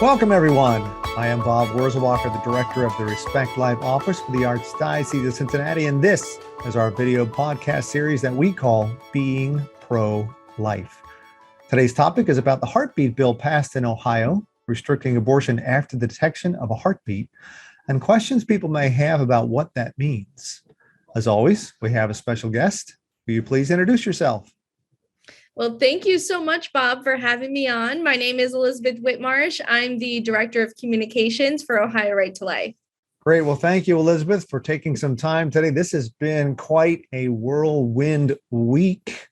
Welcome, everyone. I am Bob Wurzelbacher, the director of the Respect Life Office for the Archdiocese of Cincinnati, and this is our video podcast series that we call Being Pro-Life. Today's topic is about the heartbeat bill passed in Ohio, restricting abortion after the detection of a heartbeat, and questions people may have about what that means. As always, we have a special guest. Will you please introduce yourself? Well, thank you so much, Bob, for having me on. My name is Elizabeth Whitman. I'm the Director of Communications for Ohio Right to Life. Great. Well, thank you, Elizabeth, for taking some time today. This has been quite a whirlwind week.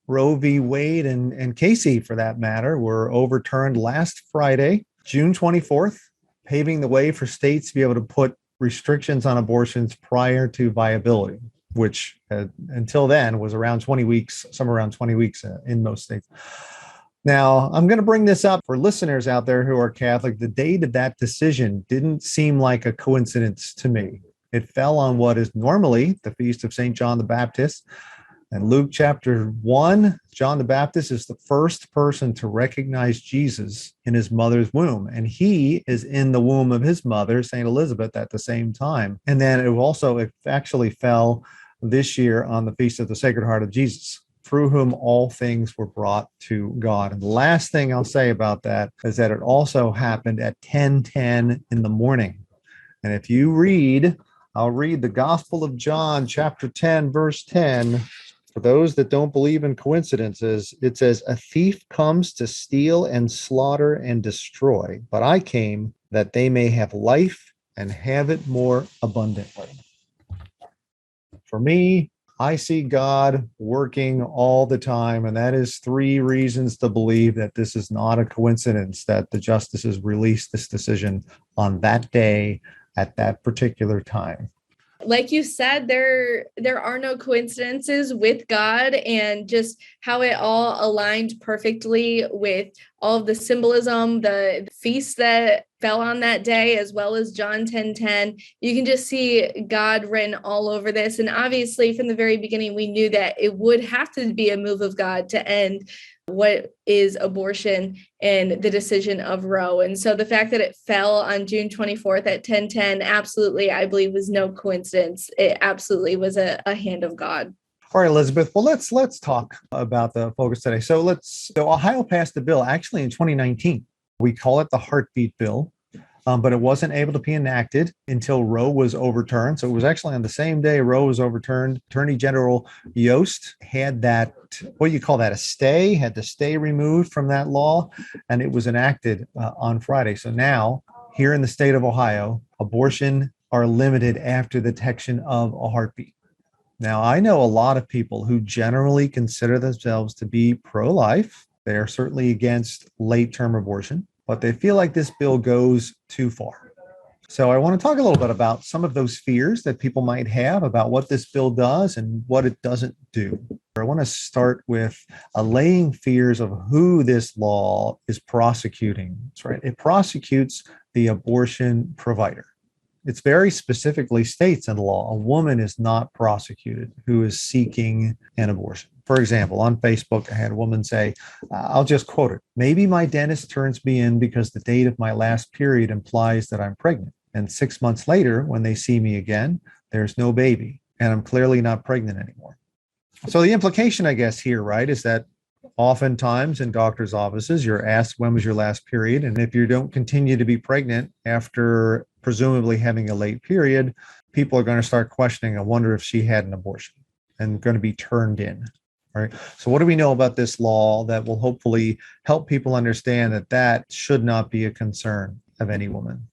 Roe v. Wade and Casey, for that matter, were overturned last Friday, June 24th, paving the way for states to be able to put restrictions on abortions prior to viability, which until then was around 20 weeks, somewhere around 20 weeks in most states. Now, I'm going to bring this up for listeners out there who are Catholic. The date of that decision didn't seem like a coincidence to me. It fell on what is normally the feast of St. John the Baptist. In Luke chapter 1, John the Baptist is the first person to recognize Jesus in his mother's womb. And he is in the womb of his mother, St. Elizabeth, at the same time. And then it actually fell this year on the Feast of the Sacred Heart of Jesus, through whom all things were brought to God. And the last thing I'll say about that is that it also happened at 10:10 in the morning. And if you read, I'll read the Gospel of John, chapter 10, verse 10. For those that don't believe in coincidences, it says, "A thief comes to steal and slaughter and destroy, but I came that they may have life and have it more abundantly." For me, I see God working all the time, and that is 3 reasons to believe that this is not a coincidence that the justices released this decision on that day at that particular time. Like you said, there are no coincidences with God, and just how it all aligned perfectly with all of the symbolism, the feast that fell on that day, as well as John 10:10. You can just see God written all over this. And obviously, from the very beginning, we knew that it would have to be a move of God to end what is abortion and the decision of Roe. And so the fact that it fell on June 24th at 10:10, absolutely, I believe, was no coincidence. It absolutely was a hand of God. All right, Elizabeth. Well, let's talk about the focus today. So Ohio passed the bill actually in 2019. We call it the heartbeat bill, but it wasn't able to be enacted until Roe was overturned. So it was actually on the same day Roe was overturned. Attorney General Yost had that, what do you call that, had the stay removed from that law, and it was enacted on Friday. So now, here in the state of Ohio, abortion are limited after the detection of a heartbeat. Now, I know a lot of people who generally consider themselves to be pro-life. They are certainly against late-term abortion, but they feel like this bill goes too far. So I want to talk a little bit about some of those fears that people might have about what this bill does and what it doesn't do. I want to start with allaying fears of who this law is prosecuting. That's right. It prosecutes the abortion provider. It's very specifically states in the law, a woman is not prosecuted who is seeking an abortion. For example, on Facebook, I had a woman say, I'll just quote it, "Maybe my dentist turns me in because the date of my last period implies that I'm pregnant. And 6 months later, when they see me again, there's no baby, and I'm clearly not pregnant anymore." So the implication, I guess, here, right, is that oftentimes in doctors' offices, you're asked, when was your last period? And if you don't continue to be pregnant after presumably having a late period, people are going to start questioning, I wonder if she had an abortion, and going to be turned in. Right. So what do we know about this law that will hopefully help people understand that that should not be a concern of any woman?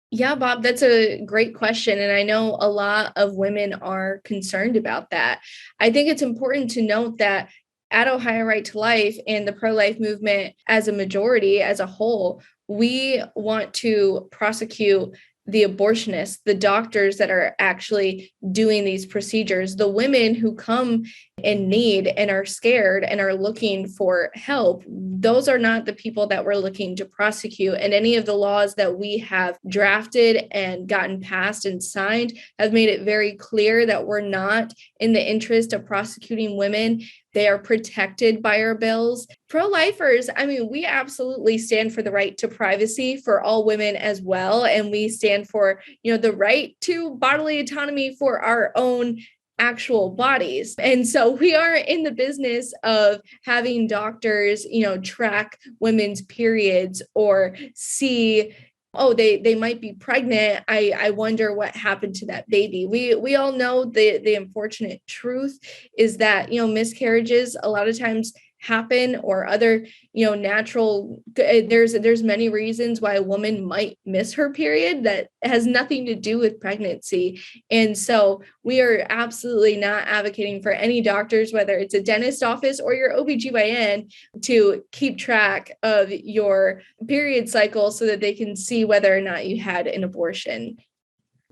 Yeah, Bob, that's a great question. And I know a lot of women are concerned about that. I think it's important to note that at Ohio Right to Life and the pro-life movement as a majority, as a whole, we want to prosecute the abortionists, the doctors that are actually doing these procedures, the women who come in need and are scared and are looking for help, those are not the people that we're looking to prosecute. And any of the laws that we have drafted and gotten passed and signed have made it very clear that we're not in the interest of prosecuting women. They are protected by our bills. Pro-lifers, I mean, we absolutely stand for the right to privacy for all women as well. And we stand for, the right to bodily autonomy for our own actual bodies. And so we are in the business of having doctors, track women's periods or see, oh, they might be pregnant. I wonder what happened to that baby. We all know the unfortunate truth is that, miscarriages a lot of times happen, or other, natural, there's many reasons why a woman might miss her period that has nothing to do with pregnancy. And so we are absolutely not advocating for any doctors, whether it's a dentist office or your OBGYN, to keep track of your period cycle so that they can see whether or not you had an abortion.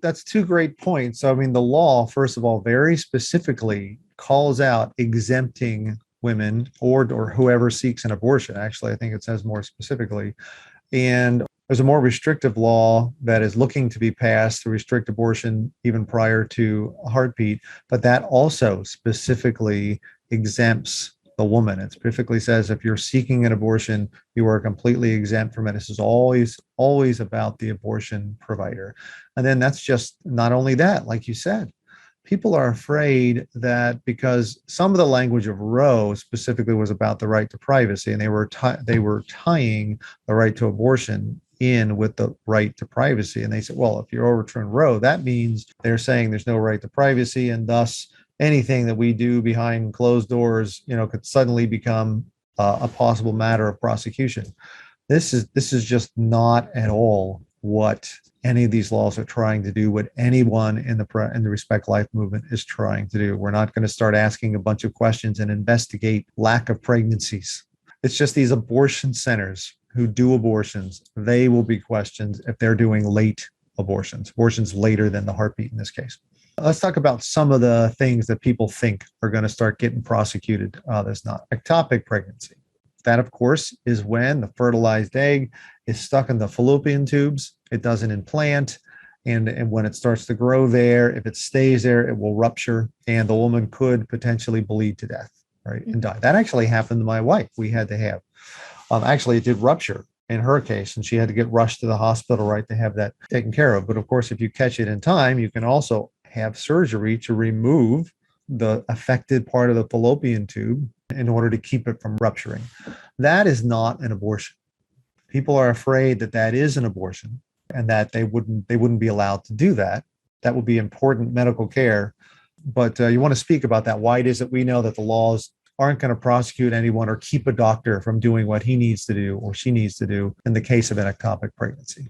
That's two great points. I mean, the law, first of all, very specifically calls out exempting women or whoever seeks an abortion. Actually, I think it says more specifically. And there's a more restrictive law that is looking to be passed to restrict abortion even prior to a heartbeat, but that also specifically exempts the woman. It specifically says if you're seeking an abortion, you are completely exempt from it. This is always about the abortion provider. And then that's just not only that, like you said, people are afraid that because some of the language of Roe specifically was about the right to privacy, and they were tying the right to abortion in with the right to privacy. And they said, well, if you overturn Roe, that means they're saying there's no right to privacy, and thus anything that we do behind closed doors, could suddenly become a possible matter of prosecution. This is just not at all what any of these laws are trying to do, what anyone in the Respect Life movement is trying to do. We're not going to start asking a bunch of questions and investigate lack of pregnancies. It's just these abortion centers who do abortions, they will be questioned if they're doing late abortions later than the heartbeat in this case. Let's talk about some of the things that people think are going to start getting prosecuted. There's not ectopic pregnancy. That, of course, is when the fertilized egg is stuck in the fallopian tubes. It doesn't implant. And when it starts to grow there, if it stays there, it will rupture, and the woman could potentially bleed to death, right, and die. That actually happened to my wife. We had to have, actually, it did rupture in her case, and she had to get rushed to the hospital, right, to have that taken care of. But of course, if you catch it in time, you can also have surgery to remove the affected part of the fallopian tube in order to keep it from rupturing. That is not an abortion. People are afraid that that is an abortion and that they wouldn't be allowed to do that. That would be important medical care. But you want to speak about that. Why is it we know that the laws aren't going to prosecute anyone or keep a doctor from doing what he needs to do or she needs to do in the case of an ectopic pregnancy?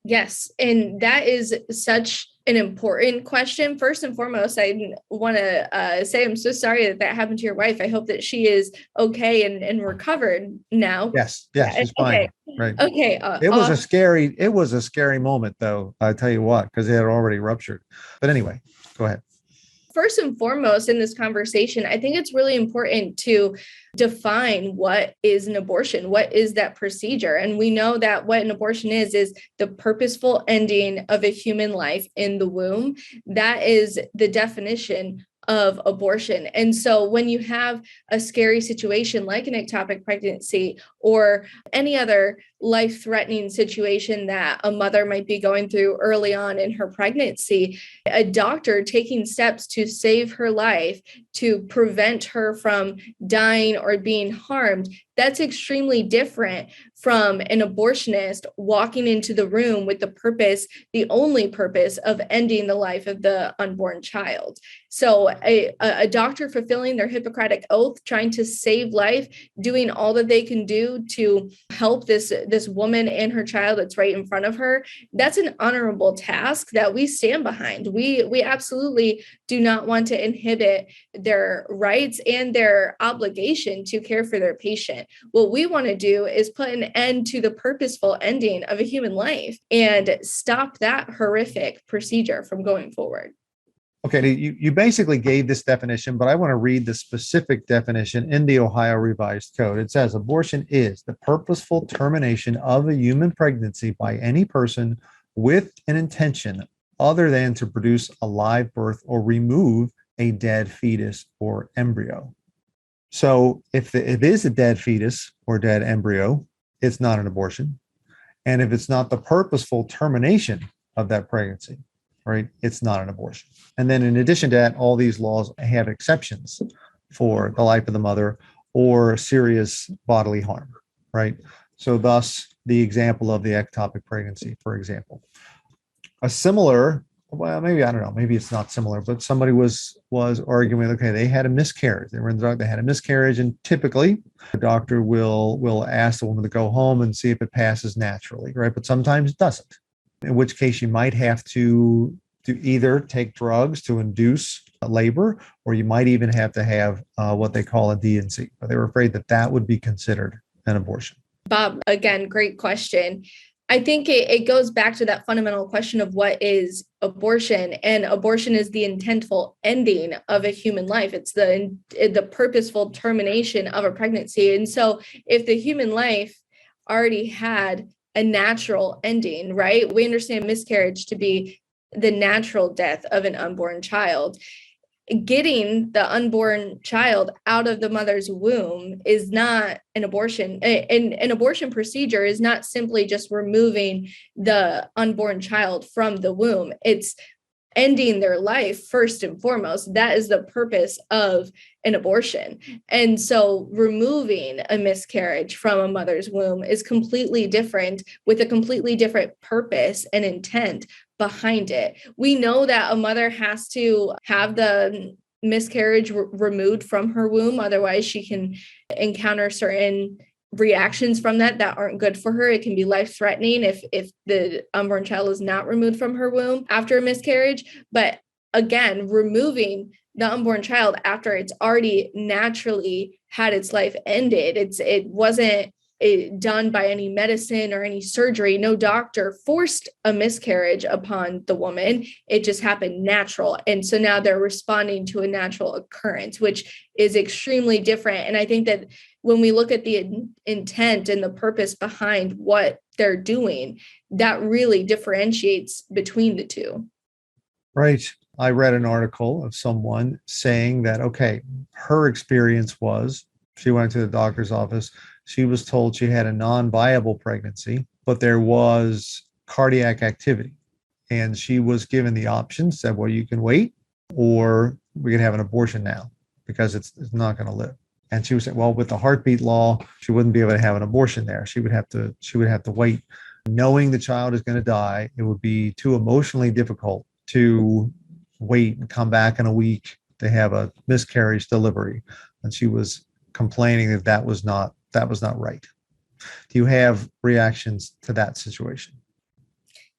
Yes. And that is such an important question. First and foremost, I want to say I'm so sorry that happened to your wife. I hope that she is okay and recovered now. Yes, she's fine. Okay. Right. Okay. It was a scary moment, though. I tell you what, because it had already ruptured. But anyway, go ahead. First and foremost in this conversation, I think it's really important to define what is an abortion. What is that procedure? And we know that what an abortion is the purposeful ending of a human life in the womb. That is the definition of abortion. And so when you have a scary situation like an ectopic pregnancy or any other life-threatening situation that a mother might be going through early on in her pregnancy, a doctor taking steps to save her life, to prevent her from dying or being harmed, that's extremely different from an abortionist walking into the room with the only purpose of ending the life of the unborn child. So a doctor fulfilling their Hippocratic oath, trying to save life, doing all that they can do to help this woman and her child that's right in front of her, that's an honorable task that we stand behind. We absolutely do not want to inhibit their rights and their obligation to care for their patient. What we want to do is put an end to the purposeful ending of a human life and stop that horrific procedure from going forward. Okay, you basically gave this definition, but I want to read the specific definition in the Ohio Revised Code. It says abortion is the purposeful termination of a human pregnancy by any person with an intention other than to produce a live birth or remove a dead fetus or embryo. So if it is a dead fetus or dead embryo, it's not an abortion. And if it's not the purposeful termination of that pregnancy, right, it's not an abortion. And then in addition to that, all these laws have exceptions for the life of the mother or serious bodily harm, right? So thus the example of the ectopic pregnancy, for example. A similar, well, maybe, I don't know, maybe it's not similar, but somebody was arguing, okay, they had a miscarriage. They were in the doctor, they had a miscarriage, and typically the doctor will ask the woman to go home and see if it passes naturally, right? But sometimes it doesn't, in which case you might have to either take drugs to induce labor, or you might even have to have what they call a D&C. But they were afraid that that would be considered an abortion. Bob, again, great question. I think it goes back to that fundamental question of what is abortion, and abortion is the intentful ending of a human life. It's the purposeful termination of a pregnancy. And so if the human life already had a natural ending, right? We understand miscarriage to be the natural death of an unborn child. Getting the unborn child out of the mother's womb is not an abortion. An abortion procedure is not simply just removing the unborn child from the womb. It's ending their life first and foremost. That is the purpose of an abortion. And so removing a miscarriage from a mother's womb is completely different, with a completely different purpose and intent behind it. We know that a mother has to have the miscarriage removed from her womb. Otherwise, she can encounter certain reactions from that aren't good for her. It can be life-threatening if the unborn child is not removed from her womb after a miscarriage. But again, removing the unborn child after it's already naturally had its life ended, it wasn't done by any medicine or any surgery. No doctor forced a miscarriage upon the woman. It just happened natural. And so now they're responding to a natural occurrence, which is extremely different. And I think that when we look at the intent and the purpose behind what they're doing, that really differentiates between the two. Right. I read an article of someone saying that, okay, her experience was she went to the doctor's office. She was told she had a non-viable pregnancy, but there was cardiac activity. And she was given the option, said, well, you can wait, or we can have an abortion now because it's not going to live. And she was saying, well, with the heartbeat law, she wouldn't be able to have an abortion there. She would have to wait. Knowing the child is going to die, it would be too emotionally difficult to wait and come back in a week to have a miscarriage delivery. And she was complaining that was not right. Do you have reactions to that situation?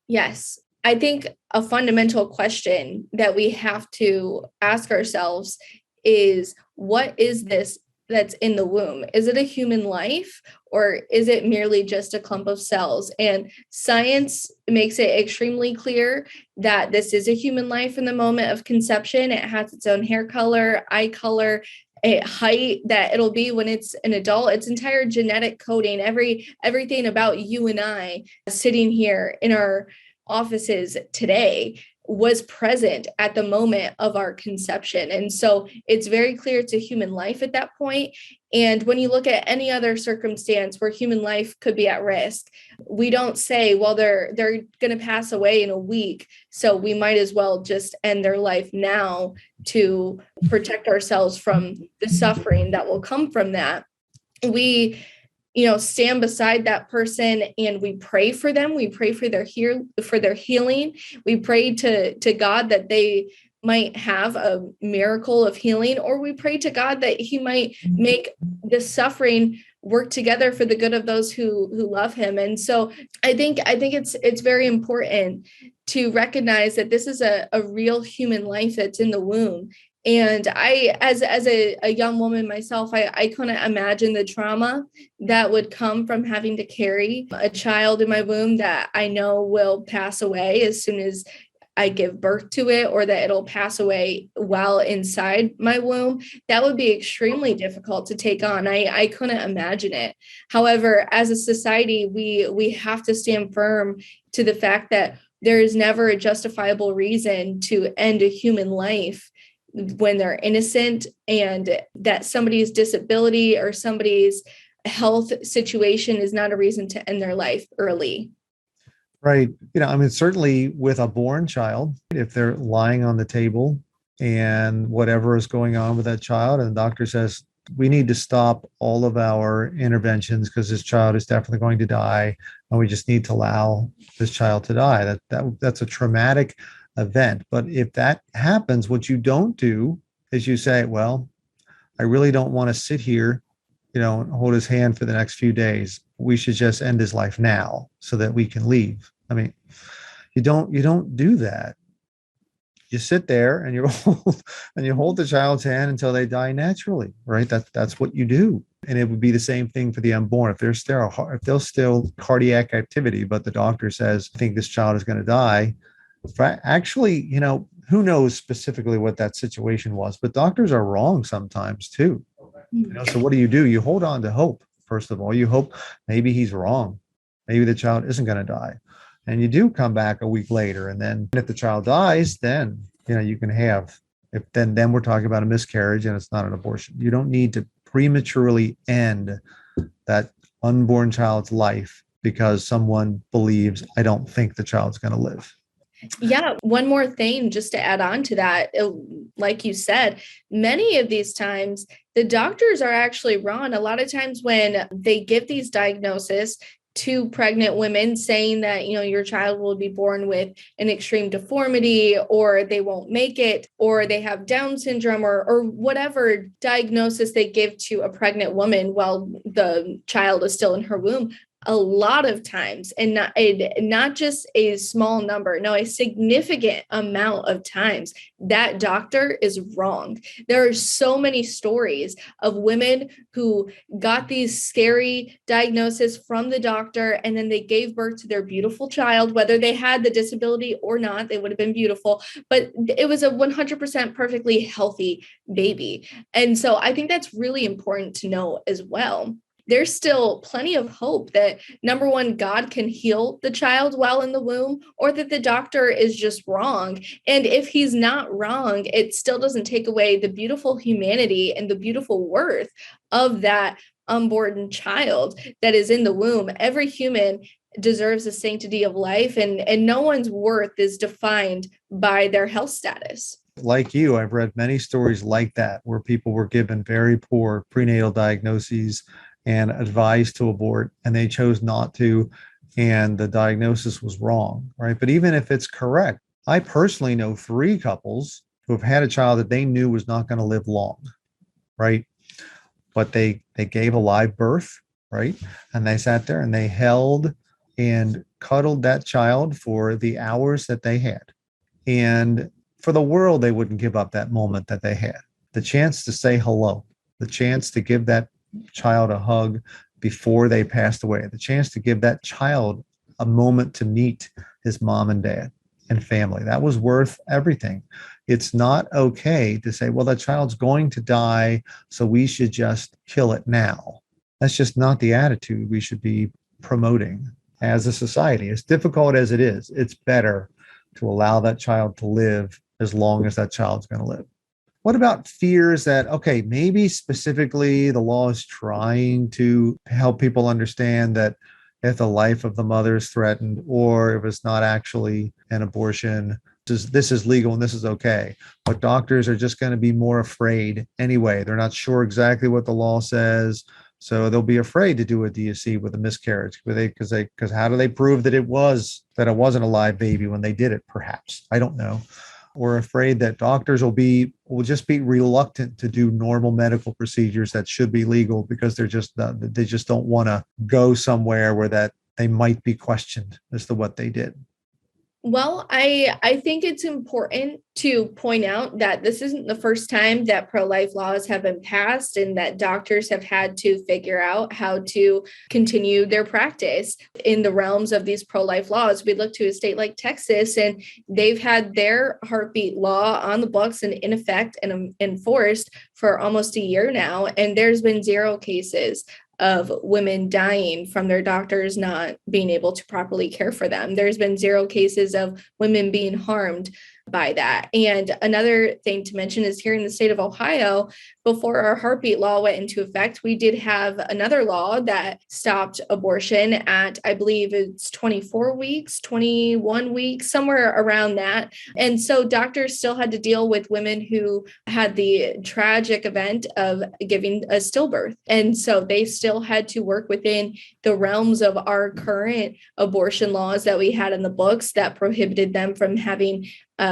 Yes. I think a fundamental question that we have to ask ourselves is, what is this that's in the womb? Is it a human life, or is it merely just a clump of cells? And science makes it extremely clear that this is a human life in the moment of conception. It has its own hair color, eye color, height that it'll be when it's an adult, its entire genetic coding, everything about you and I sitting here in our offices today was present at the moment of our conception. And so it's very clear it's a human life at that point. And when you look at any other circumstance where human life could be at risk, we don't say, well, they're going to pass away in a week, so we might as well just end their life now to protect ourselves from the suffering that will come from that. We stand beside that person and we pray for them. We pray for their healing. We pray to God that they might have a miracle of healing, or we pray to God that he might make the suffering work together for the good of those who love him. And so I think it's very important to recognize that this is a real human life that's in the womb. And I, as a young woman myself, I couldn't imagine the trauma that would come from having to carry a child in my womb that I know will pass away as soon as I give birth to it or that it'll pass away while inside my womb, that would be extremely difficult to take on. I couldn't imagine it. However, as a society, we have to stand firm to the fact that there is never a justifiable reason to end a human life when they're innocent, and that somebody's disability or somebody's health situation is not a reason to end their life early. Right. I mean, certainly with a born child, if they're lying on the table and whatever is going on with that child, and the doctor says, we need to stop all of our interventions because this child is definitely going to die, and we just need to allow this child to die. That's a traumatic event. But if that happens, what you don't do is you say, well, I really don't want to sit here, and hold his hand for the next few days. We should just end his life now so that we can leave. I mean, you don't do that. You sit there and you hold the child's hand until they die naturally, right? That's what you do. And it would be the same thing for the unborn. If there's still cardiac activity, but the doctor says, I think this child is going to die. Actually, who knows specifically what that situation was, but doctors are wrong sometimes too. So what do? You hold on to hope. First of all, you hope maybe he's wrong. Maybe the child isn't going to die. And you do come back a week later. And then if the child dies, then, you can have, then we're talking about a miscarriage and it's not an abortion. You don't need to prematurely end that unborn child's life because someone believes, I don't think the child's going to live. Yeah. One more thing, just to add on to that, like you said, many of these times, the doctors are actually wrong. A lot of times when they give these diagnoses to pregnant women saying that, your child will be born with an extreme deformity, or they won't make it, or they have Down syndrome, or whatever diagnosis they give to a pregnant woman while the child is still in her womb. A lot of times, and not just a small number, no, a significant amount of times, that doctor is wrong. There are so many stories of women who got these scary diagnoses from the doctor, and then they gave birth to their beautiful child, whether they had the disability or not, they would have been beautiful, but it was a 100% perfectly healthy baby. And so I think that's really important to know as well. There's still plenty of hope that, number one, God can heal the child while in the womb, or that the doctor is just wrong. And if he's not wrong, it still doesn't take away the beautiful humanity and the beautiful worth of that unborn child that is in the womb. Every human deserves the sanctity of life, and no one's worth is defined by their health status. Like you, I've read many stories like that where people were given very poor prenatal diagnoses and advised to abort, and they chose not to, and the diagnosis was wrong, right? But even if it's correct, I personally know 3 couples who have had a child that they knew was not going to live long, right? But they gave a live birth, right? And they sat there and they held and cuddled that child for the hours that they had. And for the world, they wouldn't give up that moment that they had. The chance to say hello, the chance to give that child a hug before they passed away, the chance to give that child a moment to meet his mom and dad and family. That was worth everything. It's not okay to say, well, that child's going to die, so we should just kill it now. That's just not the attitude we should be promoting as a society. As difficult as it is, it's better to allow that child to live as long as that child's going to live. What about fears that, okay, maybe specifically the law is trying to help people understand that if the life of the mother is threatened, or if it's not actually an abortion, this is legal and this is okay. But doctors are just going to be more afraid anyway. They're not sure exactly what the law says. So they'll be afraid to do a DSC with a miscarriage, because how do they prove that it wasn't a live baby when they did it? Perhaps, I don't know. We're afraid that doctors will just be reluctant to do normal medical procedures that should be legal, because they just don't want to go somewhere where that they might be questioned as to what they did. Well, I think it's important to point out that this isn't the first time that pro-life laws have been passed and that doctors have had to figure out how to continue their practice in the realms of these pro-life laws. We look to a state like Texas, and they've had their heartbeat law on the books and in effect and enforced for almost a year now. And there's been zero cases of women dying from their doctors not being able to properly care for them. There's been zero cases of women being harmed by that. And another thing to mention is here in the state of Ohio, before our heartbeat law went into effect, we did have another law that stopped abortion at, I believe it's 24 weeks, 21 weeks, somewhere around that. And so doctors still had to deal with women who had the tragic event of giving a stillbirth. And so they still had to work within the realms of our current abortion laws that we had in the books that prohibited them from having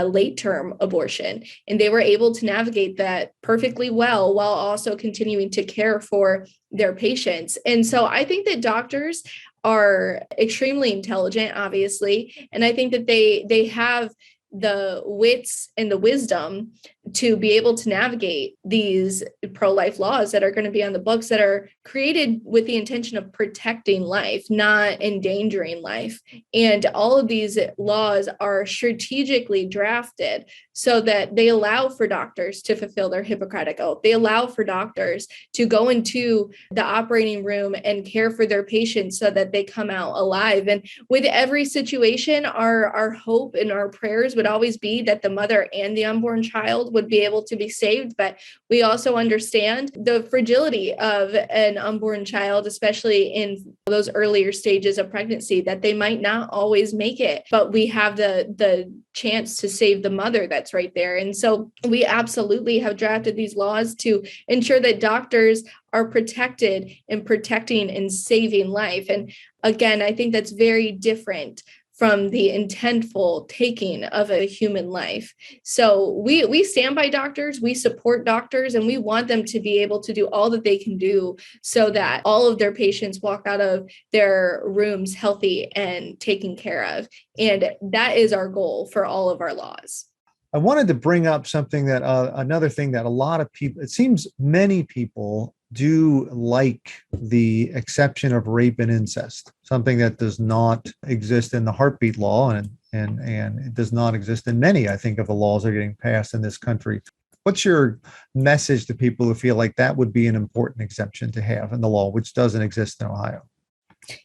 late term abortion. And they were able to navigate that perfectly well while also continuing to care for their patients. And so I think that doctors are extremely intelligent, obviously. And I think that they have the wits and the wisdom to be able to navigate these pro-life laws that are going to be on the books that are created with the intention of protecting life, not endangering life. And all of these laws are strategically drafted so that they allow for doctors to fulfill their Hippocratic oath. They allow for doctors to go into the operating room and care for their patients so that they come out alive. And with every situation, our hope and our prayers would always be that the mother and the unborn child would be able to be saved. But we also understand the fragility of an unborn child, especially in those earlier stages of pregnancy, that they might not always make it, but we have the chance to save the mother that's right there. And so we absolutely have drafted these laws to ensure that doctors are protected in protecting and saving life. And again, I think that's very different from the intentful taking of a human life. So we stand by doctors, we support doctors, and we want them to be able to do all that they can do so that all of their patients walk out of their rooms healthy and taken care of. And that is our goal for all of our laws. I wanted to bring up something that another thing that a lot of people, it seems many people do like the exception of rape and incest, something that does not exist in the heartbeat law and it does not exist in many, I think, of the laws that are getting passed in this country. What's your message to people who feel like that would be an important exception to have in the law, which doesn't exist in Ohio?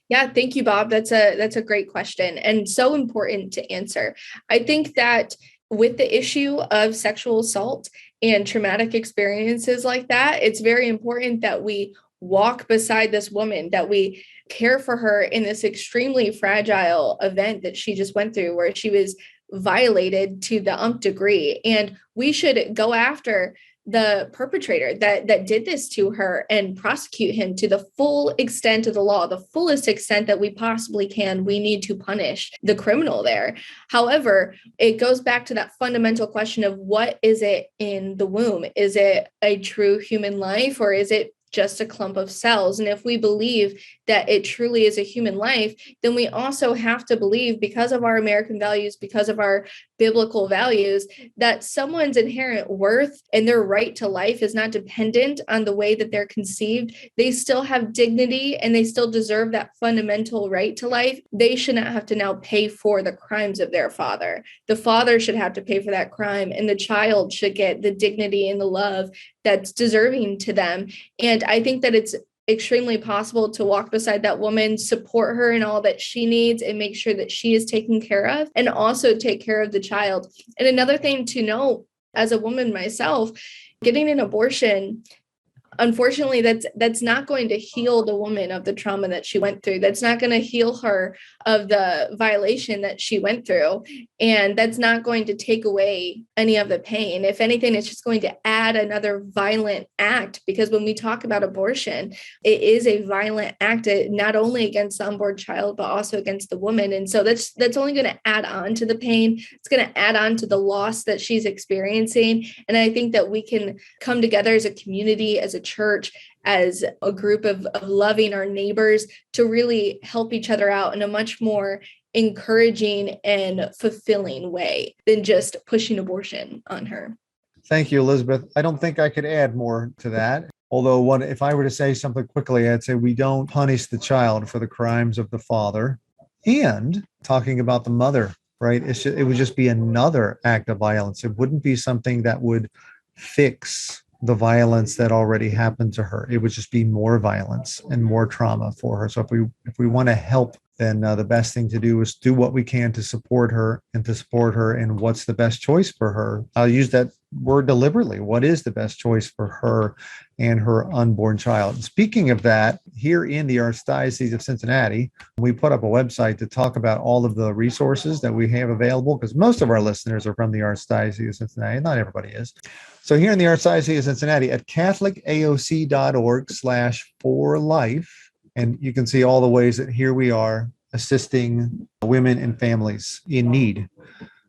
Yeah, thank you, Bob. That's a great question and so important to answer. I think that with the issue of sexual assault and traumatic experiences like that, it's very important that we walk beside this woman, that we care for her in this extremely fragile event that she just went through, where she was violated to the nth degree. And we should go after the perpetrator that did this to her and prosecute him to the full extent of the law, the fullest extent that we possibly can. We need to punish the criminal there. However, it goes back to that fundamental question of what is it in the womb? Is it a true human life, or is it just a clump of cells? And if we believe that it truly is a human life, then we also have to believe, because of our American values, because of our biblical values, that someone's inherent worth and their right to life is not dependent on the way that they're conceived. They still have dignity and they still deserve that fundamental right to life. They should not have to now pay for the crimes of their father. The father should have to pay for that crime, and the child should get the dignity and the love that's deserving to them. And I think that it's extremely possible to walk beside that woman, support her in all that she needs, and make sure that she is taken care of, and also take care of the child. And another thing to know, as a woman myself, getting an abortion, unfortunately, that's not going to heal the woman of the trauma that she went through. That's not going to heal her of the violation that she went through. And that's not going to take away any of the pain. If anything, it's just going to add another violent act, because when we talk about abortion, it is a violent act, not only against the unborn child, but also against the woman. And so that's only going to add on to the pain. It's going to add on to the loss that she's experiencing. And I think that we can come together as a community, as a church, as a group of loving our neighbors, to really help each other out in a much more encouraging and fulfilling way than just pushing abortion on her. Thank you, Elizabeth. I don't think I could add more to that. Although, if I were to say something quickly, I'd say we don't punish the child for the crimes of the father. And talking about the mother, right? It would just be another act of violence. It wouldn't be something that would fix the violence that already happened to her. It would just be more violence and more trauma for her. So if we want to help, then the best thing to do is do what we can to support her and to support her in what's the best choice for her. I'll use that word deliberately. What is the best choice for her and her unborn child? And speaking of that, here in the Archdiocese of Cincinnati, we put up a website to talk about all of the resources that we have available, because most of our listeners are from the Archdiocese of Cincinnati. Not everybody is. So here in the Archdiocese of Cincinnati at catholicaoc.org/forlife, and you can see all the ways that here we are assisting women and families in need.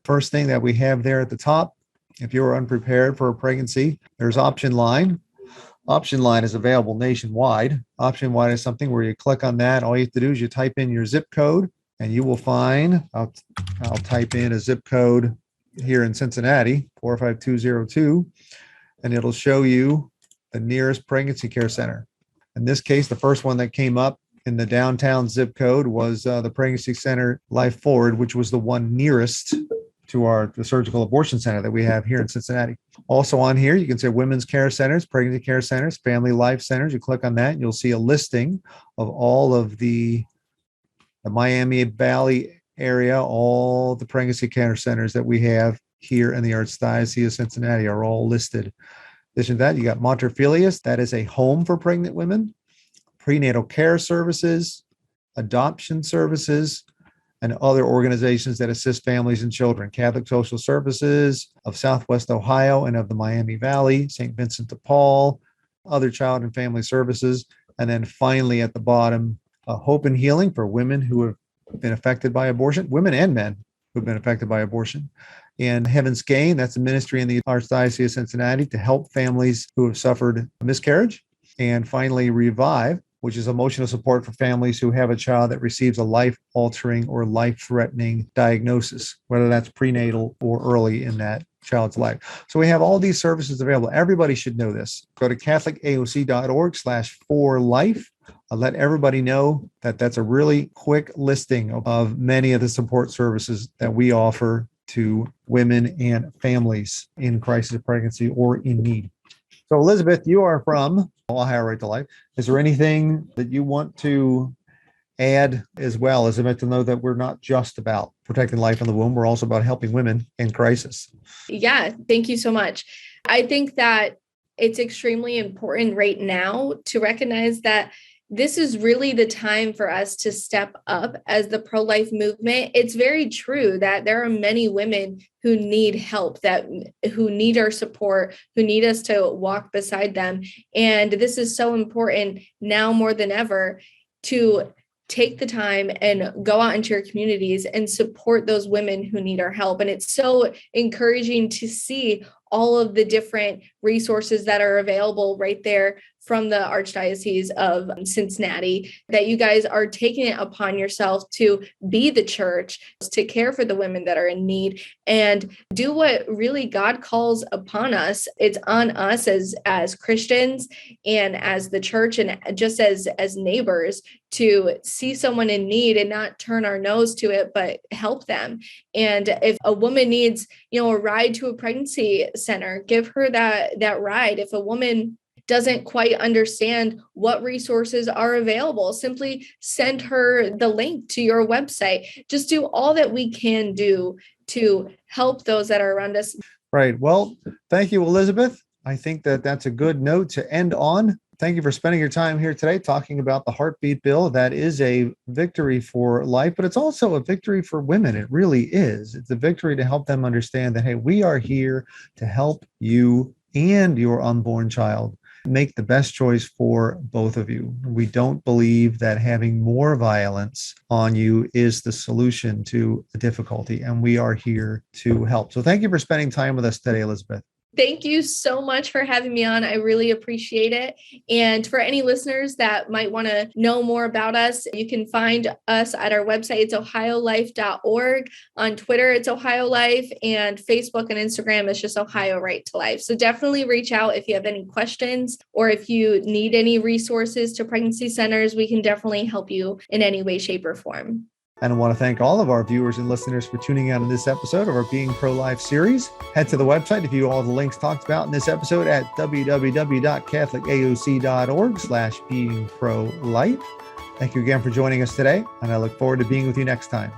First thing that we have there at the top, if you're unprepared for a pregnancy, there's Option Line. Option Line is available nationwide. Option Line is something where you click on that. All you have to do is you type in your zip code, and you will find, I'll type in a zip code here in Cincinnati, 45202, and it'll show you the nearest pregnancy care center. In this case, the first one that came up in the downtown zip code was the Pregnancy Center Life Forward, which was the one nearest to the surgical abortion center that we have here in Cincinnati. Also on here, you can say women's care centers, pregnancy care centers, family life centers. You click on that and you'll see a listing of all of the Miami Valley area. All the pregnancy care centers that we have here in the Archdiocese of Cincinnati are all listed. In addition to that, you got Montefilia. That is a home for pregnant women, prenatal care services, adoption services, and other organizations that assist families and children. Catholic Social Services of Southwest Ohio and of the Miami Valley, St. Vincent de Paul, other child and family services. And then finally at the bottom, Hope and Healing for women who have been affected by abortion, women and men who've been affected by abortion. And Heaven's Gain, that's a ministry in the Archdiocese of Cincinnati to help families who have suffered miscarriage. And finally, Revive, which is emotional support for families who have a child that receives a life-altering or life-threatening diagnosis, whether that's prenatal or early in that child's life. So we have all these services available. Everybody should know this. Go to catholicaoc.org/forlife. I'll let everybody know that that's a really quick listing of many of the support services that we offer to women and families in crisis of pregnancy or in need. So Elizabeth, you are from Ohio Right to Life. Is there anything that you want to add as well, Elizabeth, to know that we're not just about protecting life in the womb, we're also about helping women in crisis? Yeah, thank you so much. I think that it's extremely important right now to recognize that this is really the time for us to step up as the pro-life movement. It's very true that there are many women who need help, who need our support, who need us to walk beside them. And this is so important now more than ever to take the time and go out into your communities and support those women who need our help. And it's so encouraging to see all of the different resources that are available right there from the Archdiocese of Cincinnati, that you guys are taking it upon yourself to be the church, to care for the women that are in need, and do what really God calls upon us. It's on us as Christians and as the church and just as neighbors to see someone in need and not turn our nose to it, but help them. And if a woman needs, a ride to a pregnancy center, give her that ride. If a woman doesn't quite understand what resources are available, simply send her the link to your website. Just do all that we can do to help those that are around us. Right. Well, thank you, Elizabeth. I think that that's a good note to end on. Thank you for spending your time here today talking about the Heartbeat Bill. That is a victory for life, but it's also a victory for women. It really is. It's a victory to help them understand that, hey, we are here to help you and your unborn child make the best choice for both of you. We don't believe that having more violence on you is the solution to the difficulty, and we are here to help. So thank you for spending time with us today, Elizabeth. Thank you so much for having me on. I really appreciate it. And for any listeners that might want to know more about us, you can find us at our website. It's ohiolife.org. On Twitter, it's Ohio Life, and Facebook and Instagram is just Ohio Right to Life. So definitely reach out if you have any questions or if you need any resources to pregnancy centers. We can definitely help you in any way, shape, or form. And I want to thank all of our viewers and listeners for tuning out in this episode of our Being Pro-Life series. Head to the website to view all the links talked about in this episode at www.catholicaoc.org/beingprolife. Thank you again for joining us today, and I look forward to being with you next time.